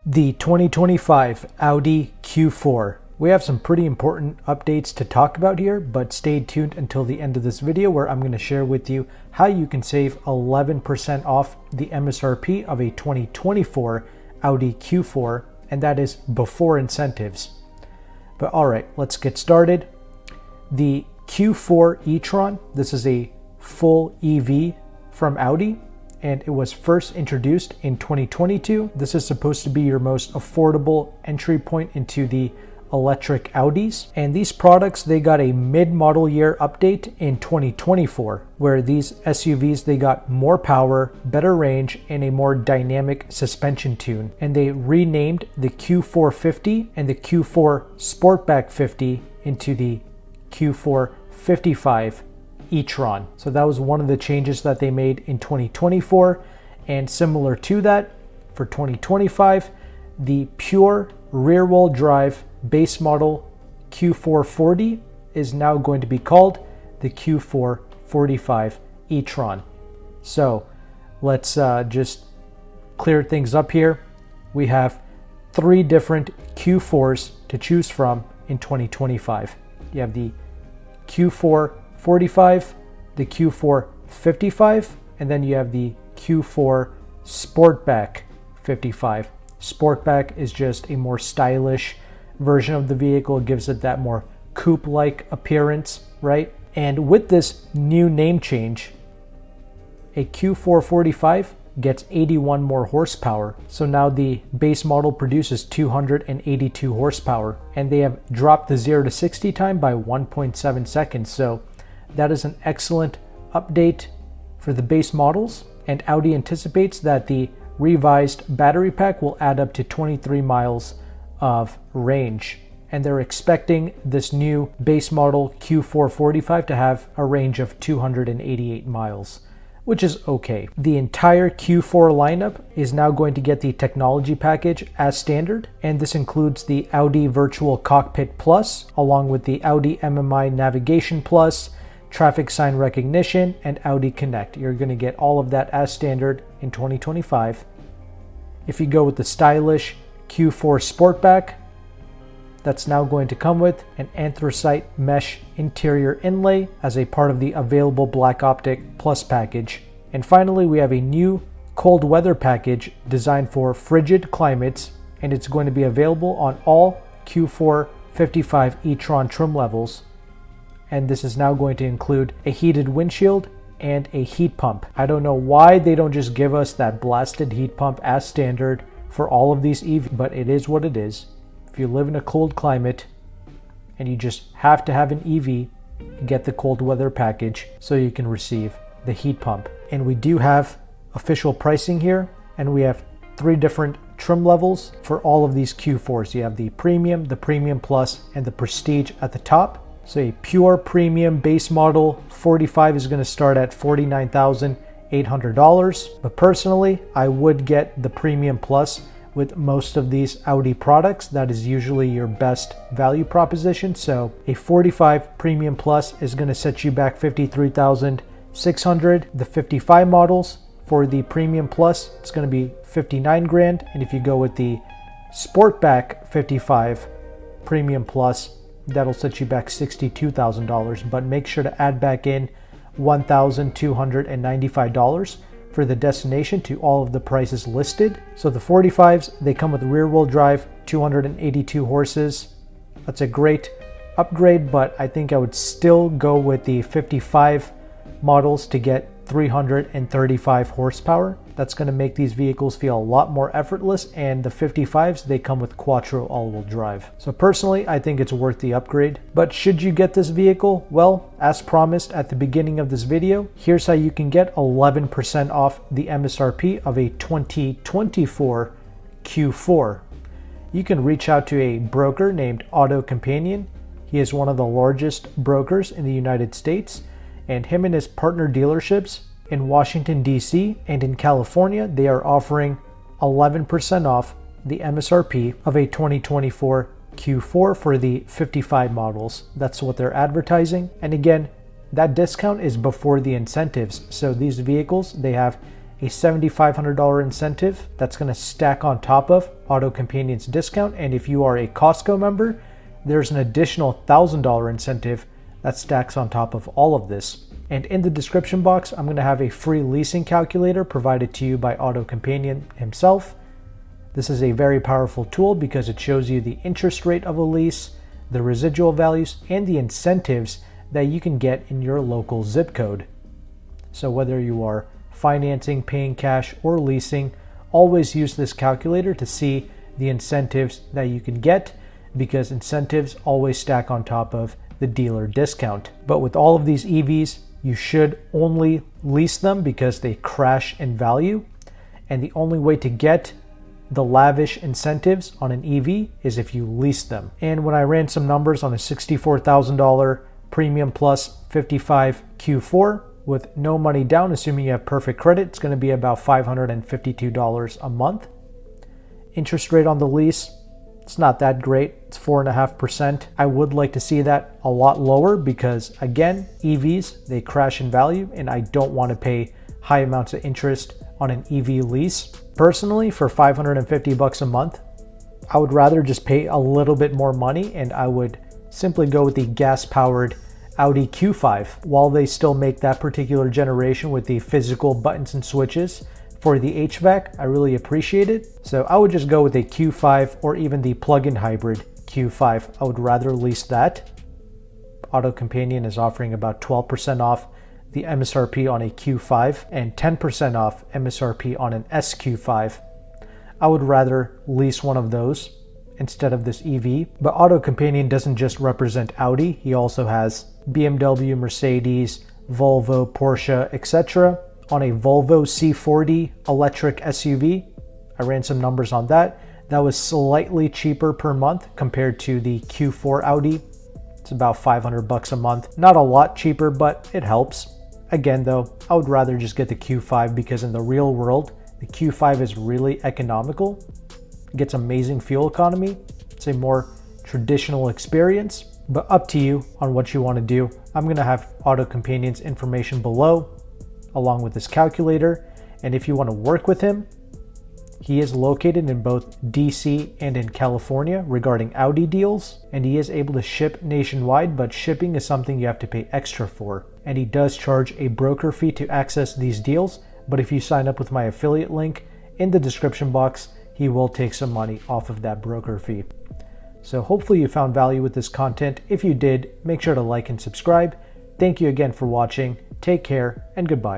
The 2025 Audi Q4. We have some pretty important updates to talk about here, but stay tuned until the end of this video where I'm going to share with you how you can save 11% off the MSRP of a 2024 Audi Q4, and that is before incentives. But alright, let's get started. The Q4 E-Tron, this is a full EV from Audi, and it was first introduced in 2022. This is supposed to be your most affordable entry point into the electric Audis. And these products, they got a mid-model year update in 2024, where these SUVs, they got more power, better range, and a more dynamic suspension tune. And they renamed the Q4 50 and the Q4 Sportback 50 into the Q4 55 E-Tron. So that was one of the changes that they made in 2024. And similar to that, for 2025, the pure rear-wheel drive base model Q440 is now going to be called the Q445 E-Tron. So let's just clear things up here. We have three different Q4s to choose from in 2025. You have the Q445, the Q455, and then you have the Q4 Sportback 55. Sportback is just a more stylish version of the vehicle. It gives it that more coupe-like appearance, right? And with this new name change, a Q445 gets 81 more horsepower. So now the base model produces 282 horsepower, and they have dropped the 0 to 60 time by 1.7 seconds. So that is an excellent update for the base models, and Audi anticipates that the revised battery pack will add up to 23 miles of range, and they're expecting this new base model Q445 to have a range of 288 miles, which is okay. The entire Q4 lineup is now going to get the technology package as standard, and this includes the Audi Virtual Cockpit Plus, along with the Audi MMI Navigation Plus, traffic sign recognition, and Audi Connect. You're going to get all of that as standard in 2025. If you go with the stylish Q4 Sportback, that's now going to come with an anthracite mesh interior inlay as a part of the available Black Optic Plus package. And finally, we have a new cold weather package designed for frigid climates, and it's going to be available on all Q4 55 e-tron trim levels. And this is now going to include a heated windshield and a heat pump. I don't know why they don't just give us that blasted heat pump as standard for all of these EVs, but it is what it is. If you live in a cold climate and you just have to have an EV, get the cold weather package so you can receive the heat pump. And we do have official pricing here, and we have three different trim levels for all of these Q4s. You have the Premium Plus, and the Prestige at the top. So a pure premium base model 45 is going to start at $49,800. But personally, I would get the Premium Plus with most of these Audi products. That is usually your best value proposition. So a 45 Premium Plus is going to set you back $53,600. The 55 models for the Premium Plus, it's going to be $59,000. And if you go with the Sportback 55 Premium Plus, that'll set you back $62,000, but make sure to add back in $1,295 for the destination to all of the prices listed. So the 45s, they come with rear-wheel drive, 282 horses. That's a great upgrade, but I think I would still go with the 55 models to get 335 horsepower. That's going to make these vehicles feel a lot more effortless, and the 55s, they come with quattro all-wheel drive. So personally, I think it's worth the upgrade. But should you get this vehicle? Well, as promised at the beginning of this video, here's how you can get 11% off the MSRP of a 2024 Q4. You can reach out to a broker named AutoCompanion. He is one of the largest brokers in the United States, and him and his partner dealerships in Washington, D.C. and in California, they are offering 11% off the MSRP of a 2024 Q4 for the 55 models. That's what they're advertising. And again, that discount is before the incentives. So these vehicles, they have a $7,500 incentive that's going to stack on top of AutoCompanion's discount. And if you are a Costco member, there's an additional $1,000 incentive that stacks on top of all of this. And in the description box, I'm going to have a free leasing calculator provided to you by AutoCompanion himself. This is a very powerful tool because it shows you the interest rate of a lease, the residual values, and the incentives that you can get in your local zip code. So whether you are financing, paying cash, or leasing, always use this calculator to see the incentives that you can get, because incentives always stack on top of the dealer discount. But with all of these EVs, you should only lease them because they crash in value. And the only way to get the lavish incentives on an EV is if you lease them. And when I ran some numbers on a $64,000 Premium Plus 55 Q4 with no money down, assuming you have perfect credit, it's going to be about $552 a month. Interest rate on the lease, it's not that great. It's 4.5%. I would like to see that a lot lower because, again, EVs, they crash in value, and I don't want to pay high amounts of interest on an EV lease. Personally, for $550 a month, I would rather just pay a little bit more money, and I would simply go with the gas-powered Audi Q5. While they still make that particular generation with the physical buttons and switches for the HVAC, I really appreciate it. So I would just go with a Q5 or even the plug-in hybrid Q5. I would rather lease that. AutoCompanion is offering about 12% off the MSRP on a Q5 and 10% off MSRP on an SQ5. I would rather lease one of those instead of this EV. But AutoCompanion doesn't just represent Audi. He also has BMW, Mercedes, Volvo, Porsche, etc. On a Volvo C40 electric SUV, I ran some numbers on that. That was slightly cheaper per month compared to the Q4 Audi. It's about $500 a month. Not a lot cheaper, but it helps. Again though, I would rather just get the Q5 because in the real world, the Q5 is really economical. It gets amazing fuel economy. It's a more traditional experience, but up to you on what you want to do. I'm going to have AutoCompanion's information below along with this calculator. And if you want to work with him, he is located in both DC and in California regarding Audi deals, and he is able to ship nationwide, but shipping is something you have to pay extra for. And he does charge a broker fee to access these deals, but if you sign up with my affiliate link in the description box, he will take some money off of that broker fee. So hopefully you found value with this content. If you did, make sure to like and subscribe. Thank you again for watching. Take care and goodbye.